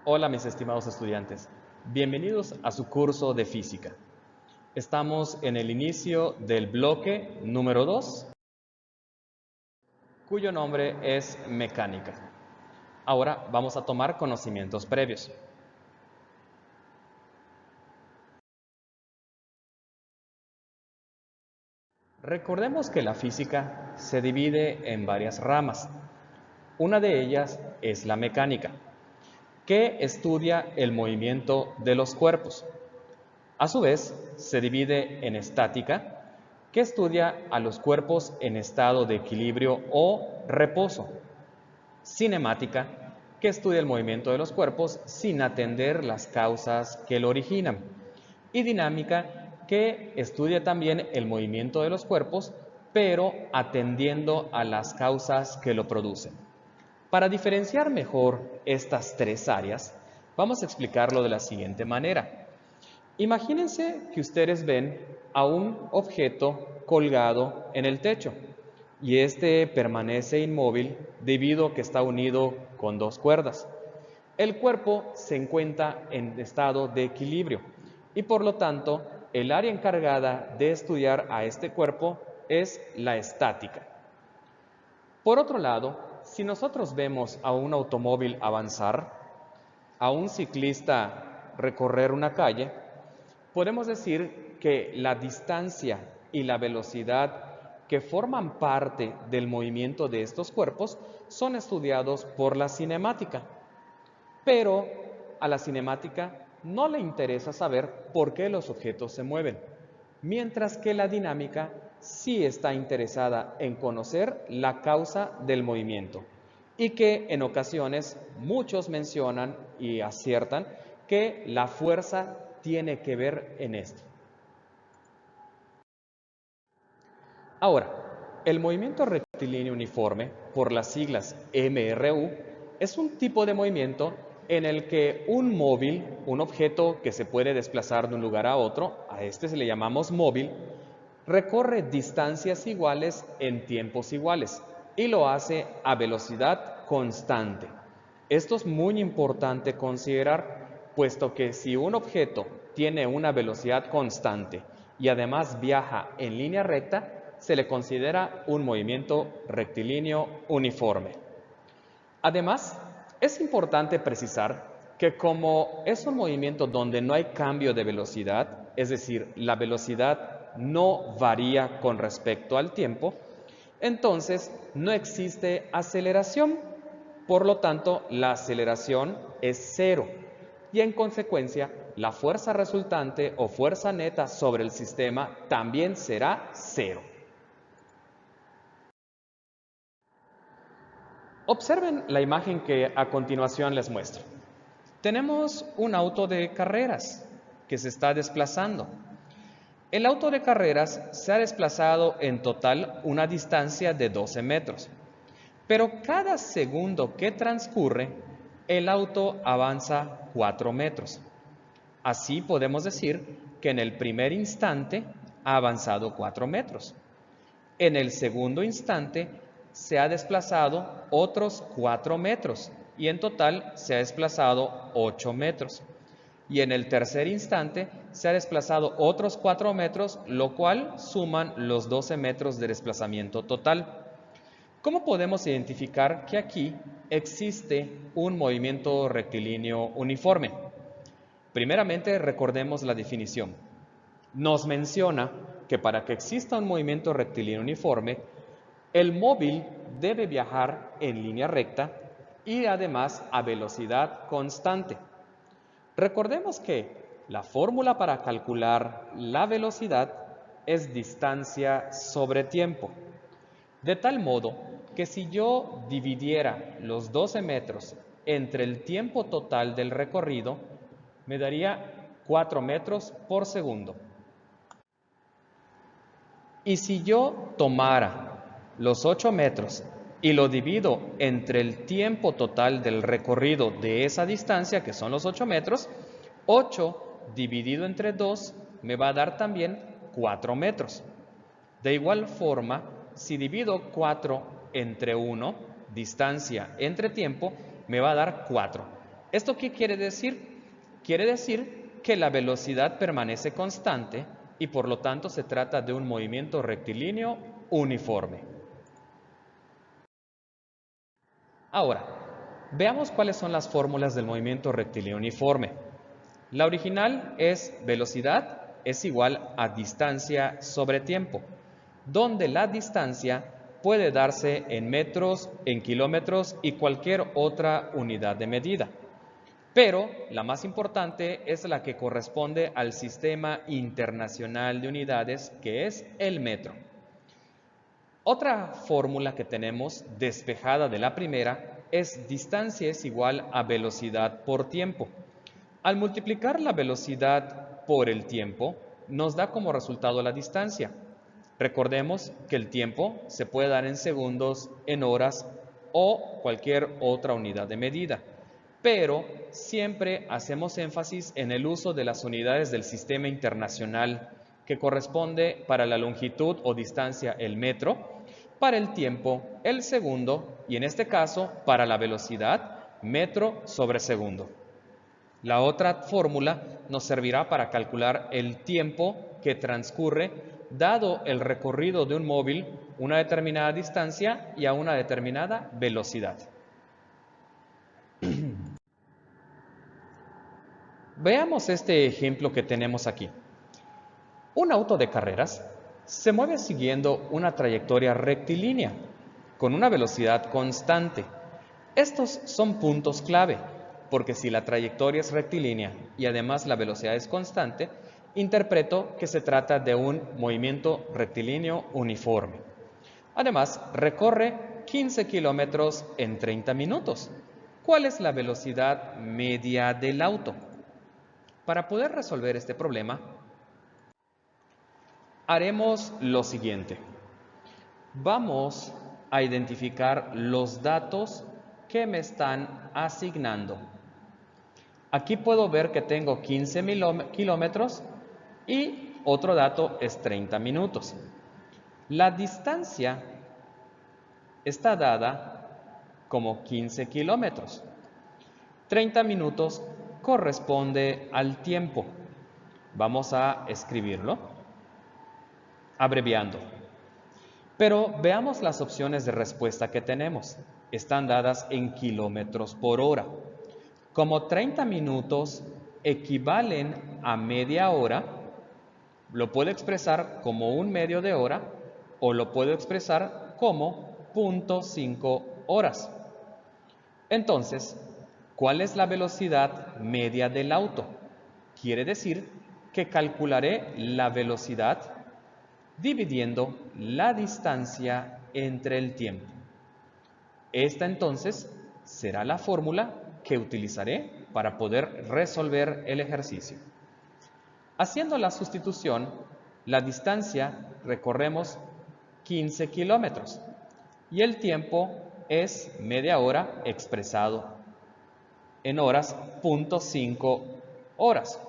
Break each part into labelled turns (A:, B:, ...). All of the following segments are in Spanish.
A: Hola mis estimados estudiantes, bienvenidos a su curso de física. Estamos en el inicio del bloque número 2, cuyo nombre es mecánica. Ahora vamos a tomar conocimientos previos. Recordemos que la física se divide en varias ramas. Una de ellas es la mecánica, que estudia el movimiento de los cuerpos. A su vez, se divide en estática, que estudia a los cuerpos en estado de equilibrio o reposo. Cinemática, que estudia el movimiento de los cuerpos sin atender las causas que lo originan. Y dinámica, que estudia también el movimiento de los cuerpos, pero atendiendo a las causas que lo producen. Para diferenciar mejor estas tres áreas, vamos a explicarlo de la siguiente manera. Imagínense que ustedes ven a un objeto colgado en el techo y este permanece inmóvil debido a que está unido con dos cuerdas. El cuerpo se encuentra en estado de equilibrio y por lo tanto el área encargada de estudiar a este cuerpo es la estática. Por otro lado, si nosotros vemos a un automóvil avanzar, a un ciclista recorrer una calle, podemos decir que la distancia y la velocidad que forman parte del movimiento de estos cuerpos son estudiados por la cinemática. Pero a la cinemática no le interesa saber por qué los objetos se mueven, mientras que la dinámica sí está interesada en conocer la causa del movimiento y que en ocasiones muchos mencionan y aciertan que la fuerza tiene que ver en esto. Ahora, el movimiento rectilíneo uniforme, por las siglas MRU, es un tipo de movimiento en el que un móvil, un objeto que se puede desplazar de un lugar a otro, a este se le llamamos móvil, recorre distancias iguales en tiempos iguales y lo hace a velocidad constante. Esto es muy importante considerar, puesto que si un objeto tiene una velocidad constante y además viaja en línea recta, se le considera un movimiento rectilíneo uniforme. Además, es importante precisar que como es un movimiento donde no hay cambio de velocidad, es decir, la velocidad no varía con respecto al tiempo, entonces no existe aceleración. Por lo tanto, la aceleración es cero y en consecuencia la fuerza resultante o fuerza neta sobre el sistema también será cero. Observen la imagen que a continuación les muestro. Tenemos un auto de carreras que se está desplazando. El auto de carreras se ha desplazado en total una distancia de 12 metros, pero cada segundo que transcurre, el auto avanza 4 metros. Así podemos decir que en el primer instante ha avanzado 4 metros. En el segundo instante se ha desplazado otros 4 metros y en total se ha desplazado 8 metros. Y en el tercer instante se ha desplazado otros 4 metros, lo cual suman los 12 metros de desplazamiento total. ¿Cómo podemos identificar que aquí existe un movimiento rectilíneo uniforme? Primeramente, recordemos la definición. Nos menciona que para que exista un movimiento rectilíneo uniforme, el móvil debe viajar en línea recta y además a velocidad constante. Recordemos que la fórmula para calcular la velocidad es distancia sobre tiempo. De tal modo que si yo dividiera los 12 metros entre el tiempo total del recorrido, me daría 4 metros por segundo. Y si yo tomara los 8 metros y lo divido entre el tiempo total del recorrido de esa distancia, que son los 8 metros, 8 dividido entre 2 me va a dar también 4 metros. De igual forma, si divido 4 entre 1, distancia entre tiempo, me va a dar 4. ¿Esto qué quiere decir? Quiere decir que la velocidad permanece constante y por lo tanto se trata de un movimiento rectilíneo uniforme. Ahora, veamos cuáles son las fórmulas del movimiento rectilíneo uniforme. La original es velocidad es igual a distancia sobre tiempo, donde la distancia puede darse en metros, en kilómetros y cualquier otra unidad de medida. Pero la más importante es la que corresponde al Sistema Internacional de Unidades, que es el metro. Otra fórmula que tenemos despejada de la primera es distancia es igual a velocidad por tiempo. Al multiplicar la velocidad por el tiempo, nos da como resultado la distancia. Recordemos que el tiempo se puede dar en segundos, en horas o cualquier otra unidad de medida. Pero siempre hacemos énfasis en el uso de las unidades del sistema internacional, que corresponde para la longitud o distancia el metro, para el tiempo el segundo y en este caso para la velocidad metro sobre segundo. La otra fórmula nos servirá para calcular el tiempo que transcurre dado el recorrido de un móvil una determinada distancia y a una determinada velocidad. Veamos este ejemplo que tenemos aquí. Un auto de carreras se mueve siguiendo una trayectoria rectilínea con una velocidad constante. Estos son puntos clave, porque si la trayectoria es rectilínea y además la velocidad es constante, interpreto que se trata de un movimiento rectilíneo uniforme. Además, recorre 15 kilómetros en 30 minutos. ¿Cuál es la velocidad media del auto? Para poder resolver este problema, haremos lo siguiente. Vamos a identificar los datos que me están asignando. Aquí puedo ver que tengo 15 kilómetros y otro dato es 30 minutos. La distancia está dada como 15 kilómetros. 30 minutos corresponde al tiempo. Vamos a escribirlo, abreviando. Pero veamos las opciones de respuesta que tenemos. Están dadas en kilómetros por hora. Como 30 minutos equivalen a media hora, lo puedo expresar como un medio de hora o lo puedo expresar como 0.5 horas. Entonces, ¿cuál es la velocidad media del auto? Quiere decir que calcularé la velocidad dividiendo la distancia entre el tiempo. Esta entonces será la fórmula que utilizaré para poder resolver el ejercicio. Haciendo la sustitución, la distancia recorremos 15 kilómetros y el tiempo es media hora expresado en horas, 0.5 horas.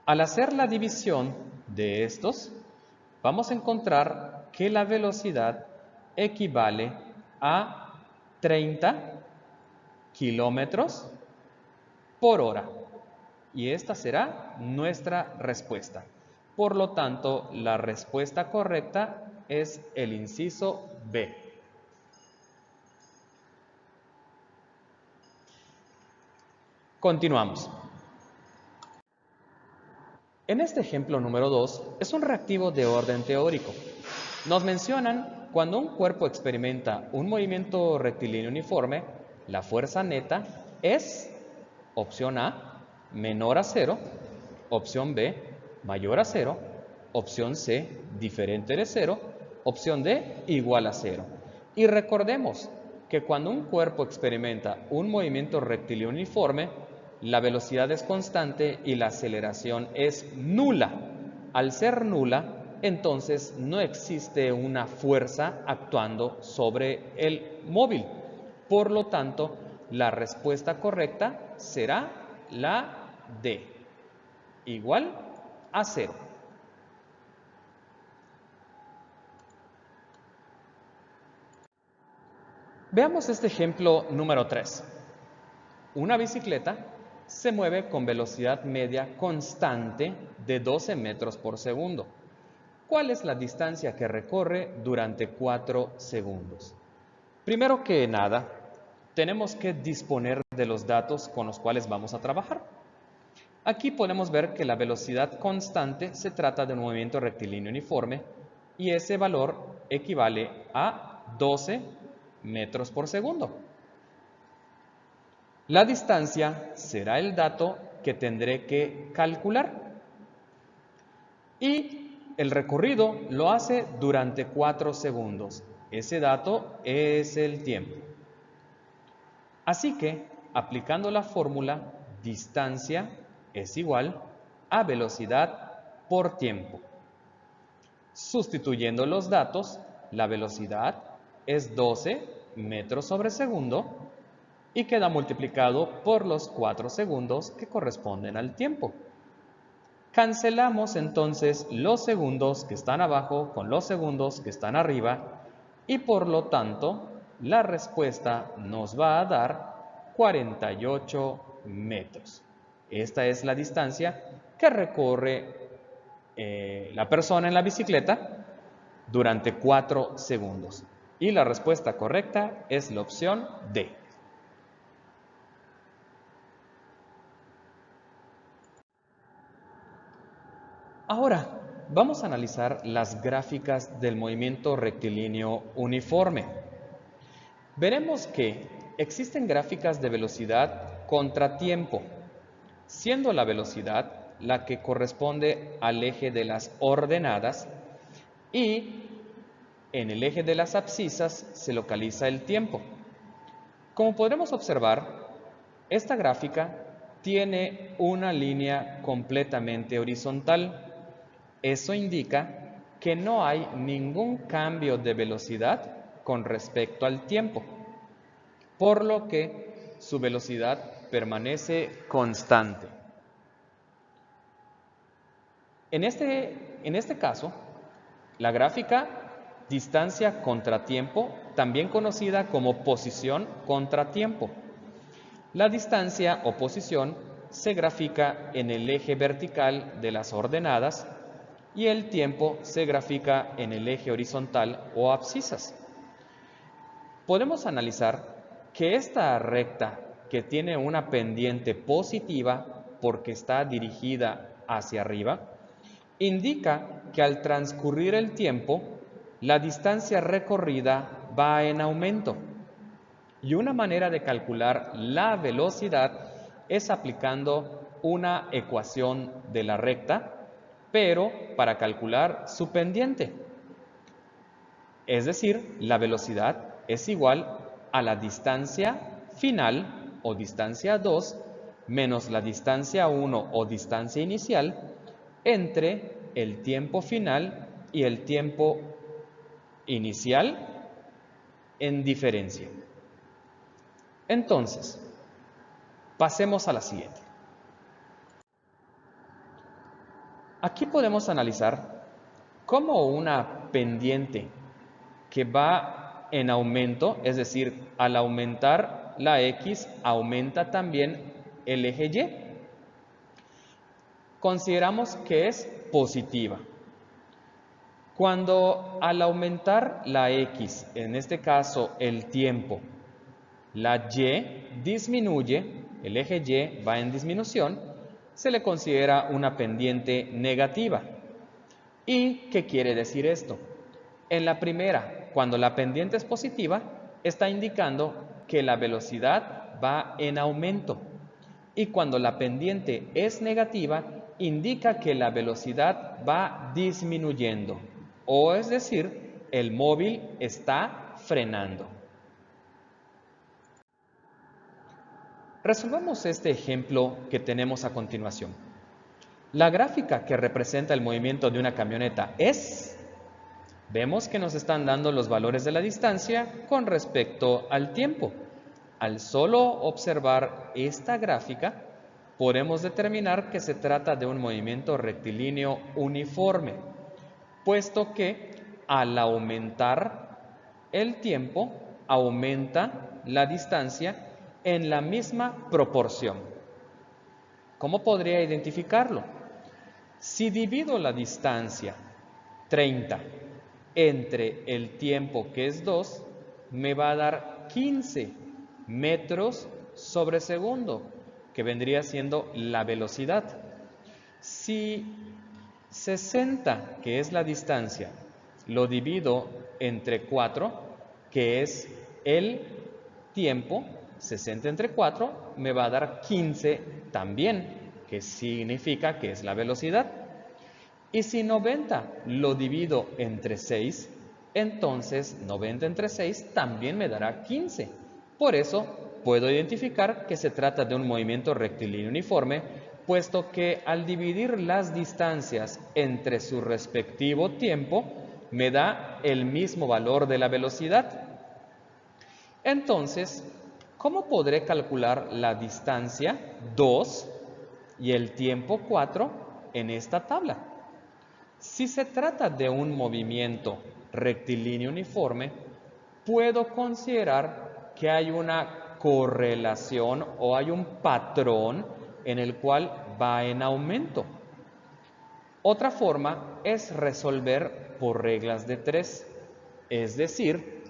A: Al hacer la división de estos, vamos a encontrar que la velocidad equivale a 30 kilómetros por hora. Y esta será nuestra respuesta. Por lo tanto, la respuesta correcta es el inciso B. Continuamos. En este ejemplo número 2 es un reactivo de orden teórico. Nos mencionan cuando un cuerpo experimenta un movimiento rectilíneo uniforme, la fuerza neta es, opción A, menor a 0, opción B, mayor a 0, opción C, diferente de 0, opción D, igual a 0. Y recordemos que cuando un cuerpo experimenta un movimiento rectilíneo uniforme, la velocidad es constante y la aceleración es nula. Al ser nula, entonces no existe una fuerza actuando sobre el móvil. Por lo tanto, la respuesta correcta será la D, igual a 0. Veamos este ejemplo número 3. Una bicicleta se mueve con velocidad media constante de 12 metros por segundo. ¿Cuál es la distancia que recorre durante 4 segundos? Primero que nada, tenemos que disponer de los datos con los cuales vamos a trabajar. Aquí podemos ver que la velocidad constante se trata de un movimiento rectilíneo uniforme y ese valor equivale a 12 metros por segundo. La distancia será el dato que tendré que calcular y el recorrido lo hace durante 4 segundos. Ese dato es el tiempo. Así que, aplicando la fórmula, distancia es igual a velocidad por tiempo. Sustituyendo los datos, la velocidad es 12 metros sobre segundo y queda multiplicado por los 4 segundos que corresponden al tiempo. Cancelamos entonces los segundos que están abajo con los segundos que están arriba y por lo tanto la respuesta nos va a dar 48 metros. Esta es la distancia que recorre la persona en la bicicleta durante 4 segundos. Y la respuesta correcta es la opción D. Ahora, vamos a analizar las gráficas del movimiento rectilíneo uniforme. Veremos que existen gráficas de velocidad contratiempo, siendo la velocidad la que corresponde al eje de las ordenadas y en el eje de las abscisas se localiza el tiempo. Como podremos observar, esta gráfica tiene una línea completamente horizontal. Eso indica que no hay ningún cambio de velocidad con respecto al tiempo, por lo que su velocidad permanece constante. En este caso, la gráfica distancia contra tiempo, también conocida como posición contra tiempo. La distancia o posición se grafica en el eje vertical de las ordenadas y el tiempo se grafica en el eje horizontal o abscisas. Podemos analizar que esta recta, que tiene una pendiente positiva porque está dirigida hacia arriba, indica que al transcurrir el tiempo, la distancia recorrida va en aumento. Y una manera de calcular la velocidad es aplicando una ecuación de la recta, pero para calcular su pendiente. Es decir, la velocidad es igual a la distancia final o distancia 2 menos la distancia 1 o distancia inicial entre el tiempo final y el tiempo inicial en diferencia. Entonces, pasemos a la siguiente. Aquí podemos analizar cómo una pendiente que va en aumento, es decir, al aumentar la X, aumenta también el eje Y. Consideramos que es positiva. Cuando al aumentar la X, en este caso el tiempo, la Y disminuye, el eje Y va en disminución, se le considera una pendiente negativa. ¿Y qué quiere decir esto? En la primera, cuando la pendiente es positiva, está indicando que la velocidad va en aumento. Y cuando la pendiente es negativa, indica que la velocidad va disminuyendo. O es decir, el móvil está frenando. Resolvamos este ejemplo que tenemos a continuación. La gráfica que representa el movimiento de una camioneta es... Vemos que nos están dando los valores de la distancia con respecto al tiempo. Al solo observar esta gráfica, podemos determinar que se trata de un movimiento rectilíneo uniforme, puesto que al aumentar el tiempo, aumenta la distancia en la misma proporción. ¿Cómo podría identificarlo? Si divido la distancia 30 entre el tiempo, que es 2, me va a dar 15 metros sobre segundo, que vendría siendo la velocidad. Si 60, que es la distancia, lo divido entre 4, que es el tiempo, 60 entre 4 me va a dar 15 también, que significa que es la velocidad. Y si 90 lo divido entre 6, entonces 90 entre 6 también me dará 15. Por eso puedo identificar que se trata de un movimiento rectilíneo uniforme, puesto que al dividir las distancias entre su respectivo tiempo, me da el mismo valor de la velocidad. Entonces, ¿cómo podré calcular la distancia 2 y el tiempo 4 en esta tabla? Si se trata de un movimiento rectilíneo uniforme, puedo considerar que hay una correlación o hay un patrón en el cual va en aumento. Otra forma es resolver por reglas de 3, es decir,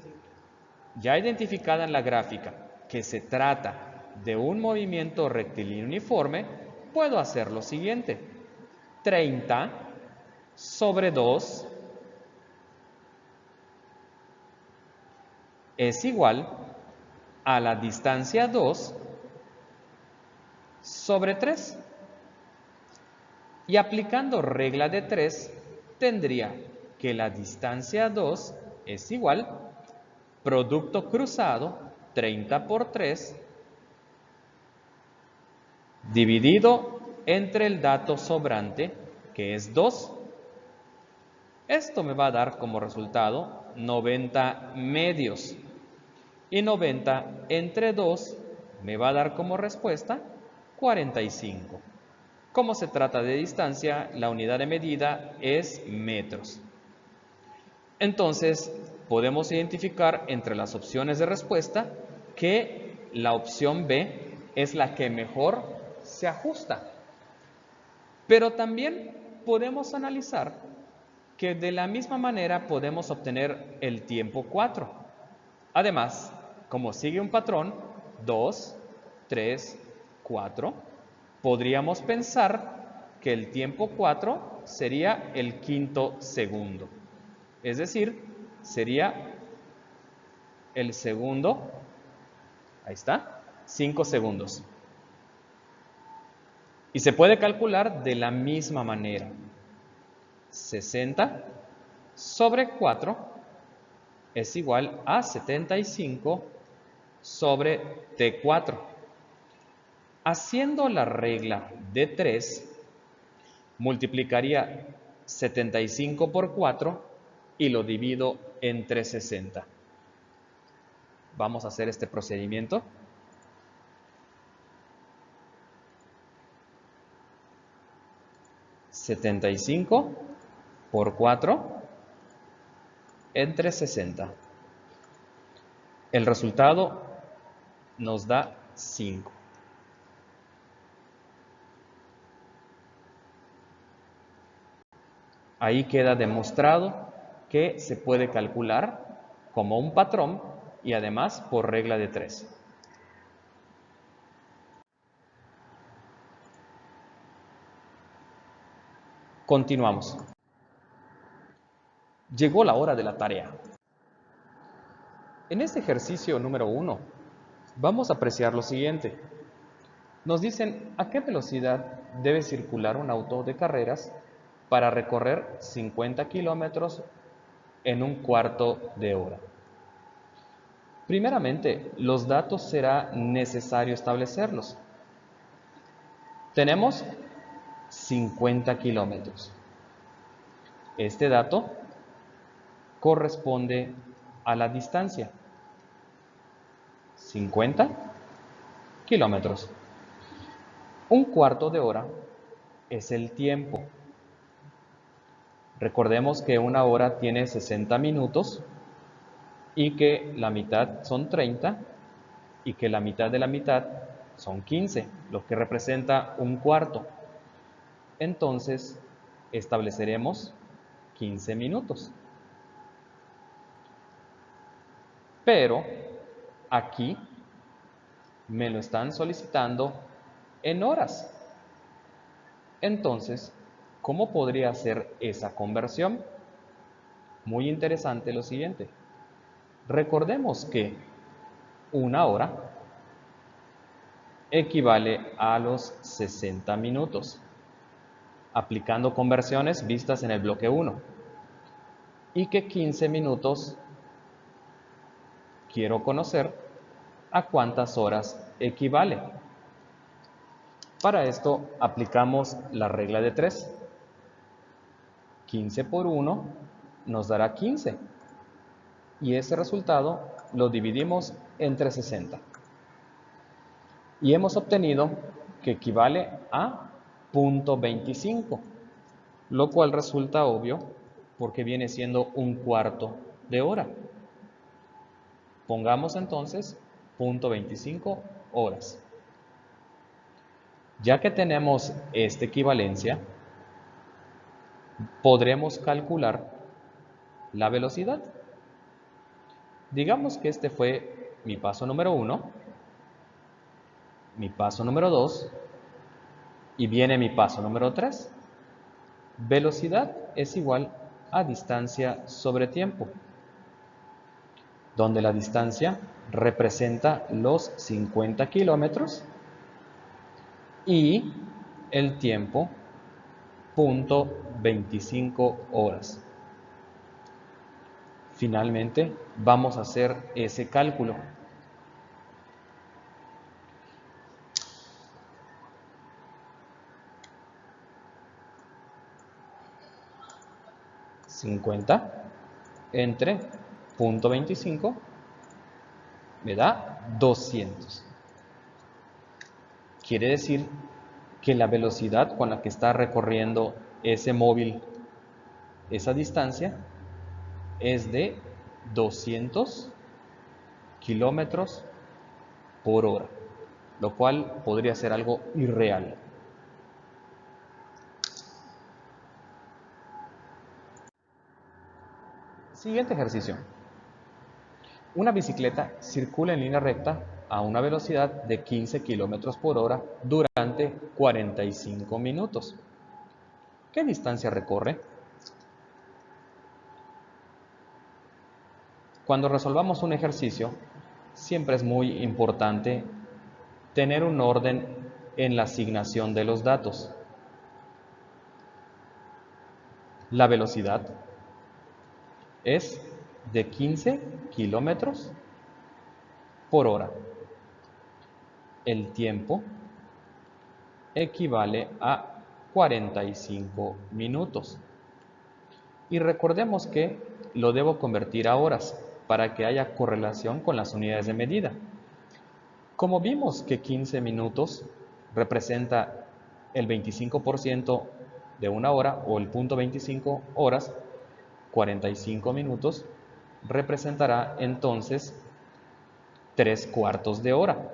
A: ya identificada en la gráfica que se trata de un movimiento rectilíneo uniforme, puedo hacer lo siguiente: 30 sobre 2 es igual a la distancia 2 sobre 3. Y aplicando regla de 3, tendría que la distancia 2 es igual producto cruzado 30 por 3 dividido entre el dato sobrante, que es 2. Esto me va a dar como resultado 90 medios. Y 90 entre 2 me va a dar como respuesta 45. Como se trata de distancia, la unidad de medida es metros. Entonces, podemos identificar entre las opciones de respuesta que la opción B es la que mejor se ajusta. Pero también podemos analizar que de la misma manera podemos obtener el tiempo 4. Además, como sigue un patrón, 2, 3, 4, podríamos pensar que el tiempo 4 sería el quinto segundo. Es decir, sería el segundo, ahí está, 5 segundos. Y se puede calcular de la misma manera. 60 sobre 4 es igual a 75 sobre T4. Haciendo la regla de 3, multiplicaría 75 por 4 y lo divido entre 60. Vamos a hacer este procedimiento. $75 por 4 entre 60. El resultado nos da 5. Ahí queda demostrado que se puede calcular como un patrón y además por regla de 3. Continuamos. Llegó la hora de la tarea. En este ejercicio número 1 vamos a apreciar lo siguiente. Nos dicen a qué velocidad debe circular un auto de carreras para recorrer 50 kilómetros en un cuarto de hora. Primeramente, los datos será necesario establecerlos. Tenemos 50 kilómetros. Este dato corresponde a la distancia. 50 kilómetros. Un cuarto de hora es el tiempo. Recordemos que una hora tiene 60 minutos y que la mitad son 30, y que la mitad de la mitad son 15, lo que representa un cuarto. Entonces, estableceremos 15 minutos. Pero aquí me lo están solicitando en horas. Entonces, ¿cómo podría hacer esa conversión? Muy interesante lo siguiente. Recordemos que una hora equivale a los 60 minutos, aplicando conversiones vistas en el bloque 1. Y que 15 minutos quiero conocer a cuántas horas equivale. Para esto aplicamos la regla de 3. 15 por 1 nos dará 15. Y ese resultado lo dividimos entre 60. Y hemos obtenido que equivale a 0.25, lo cual resulta obvio porque viene siendo un cuarto de hora. Pongamos entonces 0.25 horas. Ya que tenemos esta equivalencia, podremos calcular la velocidad. Digamos que este fue mi paso número 1, mi paso número 2 y viene mi paso número 3. Velocidad es igual a distancia sobre tiempo, donde la distancia representa los 50 kilómetros y el tiempo 0.25 horas. Finalmente, vamos a hacer ese cálculo. $50 entre 0.25 me da 200. Quiere decir que la velocidad con la que está recorriendo ese móvil esa distancia es de 200 kilómetros por hora, lo cual podría ser algo irreal. Siguiente ejercicio. Una bicicleta circula en línea recta a una velocidad de 15 kilómetros por hora durante 45 minutos. ¿Qué distancia recorre? Cuando resolvamos un ejercicio, siempre es muy importante tener un orden en la asignación de los datos. La velocidad es de 15 kilómetros por hora. El tiempo equivale a 45 minutos. Y recordemos que lo debo convertir a horas para que haya correlación con las unidades de medida. Como vimos que 15 minutos representa el 25% de una hora o el 0.25 horas, 45 minutos representará entonces 3/4 de hora.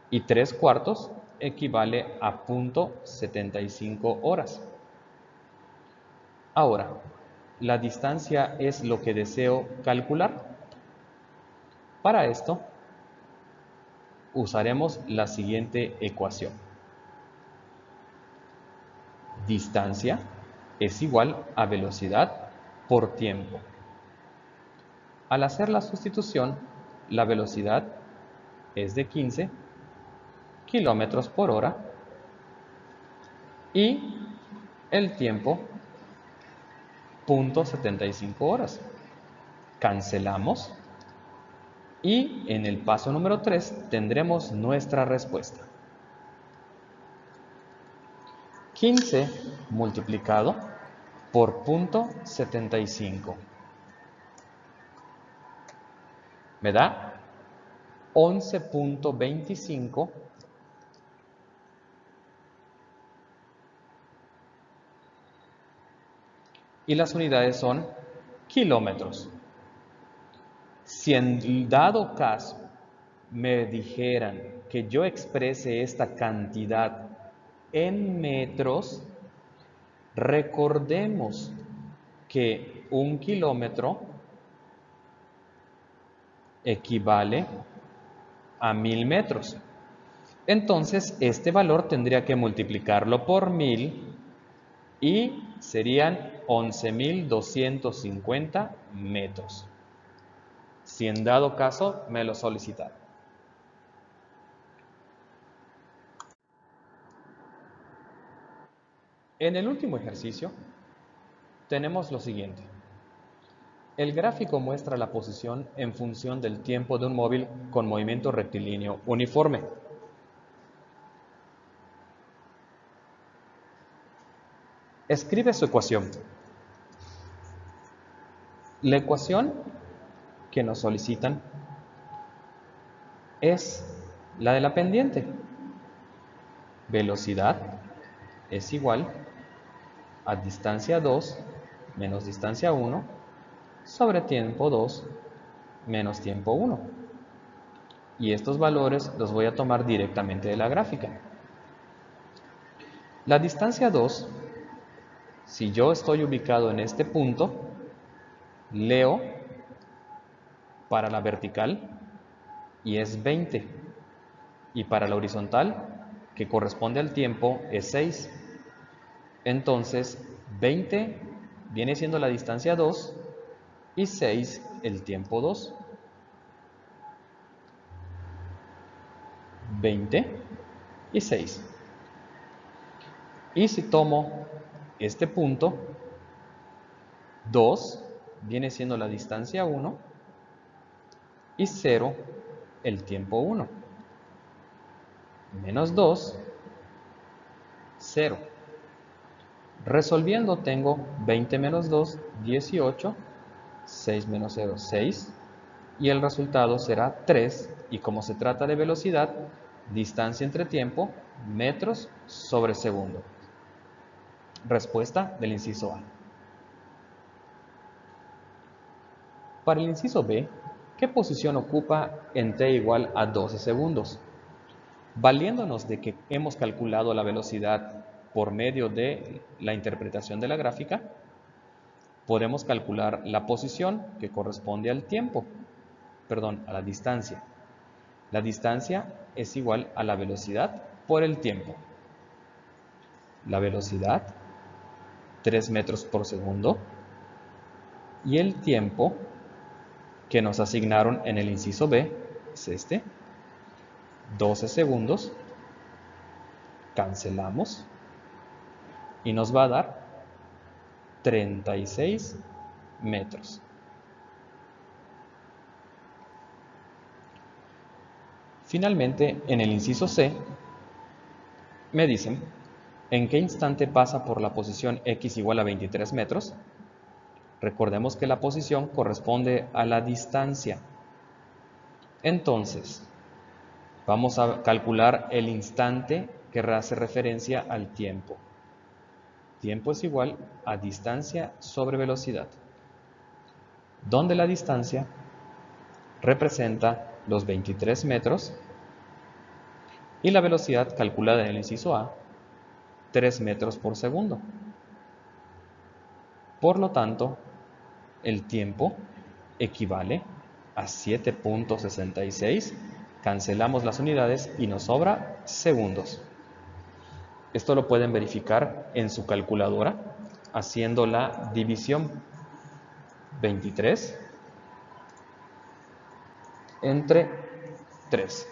A: Y 3/4 equivale a 0.75 horas. Ahora, la distancia es lo que deseo calcular. Para esto, usaremos la siguiente ecuación. Distancia es igual a velocidad por tiempo. Al hacer la sustitución, la velocidad es de 15 kilómetros por hora y el tiempo 0.75 horas. Cancelamos y en el paso número 3 tendremos nuestra respuesta. 15 multiplicado por 0.75 me da 11.25 y las unidades son kilómetros. Si en dado caso me dijeran que yo exprese esta cantidad en metros, recordemos que 1 kilómetro equivale a 1000 metros. Entonces, este valor tendría que multiplicarlo por 1000 y serían 11.250 metros. Si en dado caso me lo solicitaran. En el último ejercicio tenemos lo siguiente. El gráfico muestra la posición en función del tiempo de un móvil con movimiento rectilíneo uniforme. Escribe su ecuación. La ecuación que nos solicitan es la de la pendiente. Velocidad es igual a distancia 2 menos distancia 1 sobre tiempo 2 menos tiempo 1. Y estos valores los voy a tomar directamente de la gráfica. La distancia 2, si yo estoy ubicado en este punto, leo para la vertical y es 20. Y para la horizontal, que corresponde al tiempo, es 6. Entonces, 20 viene siendo la distancia 2 y 6 el tiempo 2. 20 y 6. Y si tomo este punto, 2 viene siendo la distancia 1 y 0 el tiempo 1. Menos 2, 0. Resolviendo tengo 20 menos 2, 18, 6 menos 0, 6. Y el resultado será 3. Y como se trata de velocidad, distancia entre tiempo, metros sobre segundo. Respuesta del inciso A. Para el inciso B, ¿qué posición ocupa en t igual a 12 segundos? Valiéndonos de que hemos calculado la velocidad por medio de la interpretación de la gráfica, podemos calcular la posición que corresponde al tiempo, a la distancia. La distancia es igual a la velocidad por el tiempo. La velocidad, 3 metros por segundo, y el tiempo que nos asignaron en el inciso B es este, 12 segundos, cancelamos y nos va a dar 36 metros. Finalmente, en el inciso C, me dicen en qué instante pasa por la posición x igual a 23 metros. Recordemos que la posición corresponde a la distancia. Entonces, vamos a calcular el instante que hace referencia al tiempo. Tiempo es igual a distancia sobre velocidad, donde la distancia representa los 23 metros y la velocidad calculada en el inciso A, 3 metros por segundo. Por lo tanto, el tiempo equivale a 7.66. Cancelamos las unidades y nos sobra segundos. Esto lo pueden verificar en su calculadora haciendo la división 23 entre 3.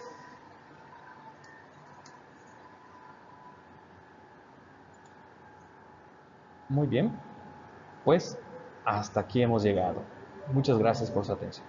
A: Muy bien, pues hasta aquí hemos llegado. Muchas gracias por su atención.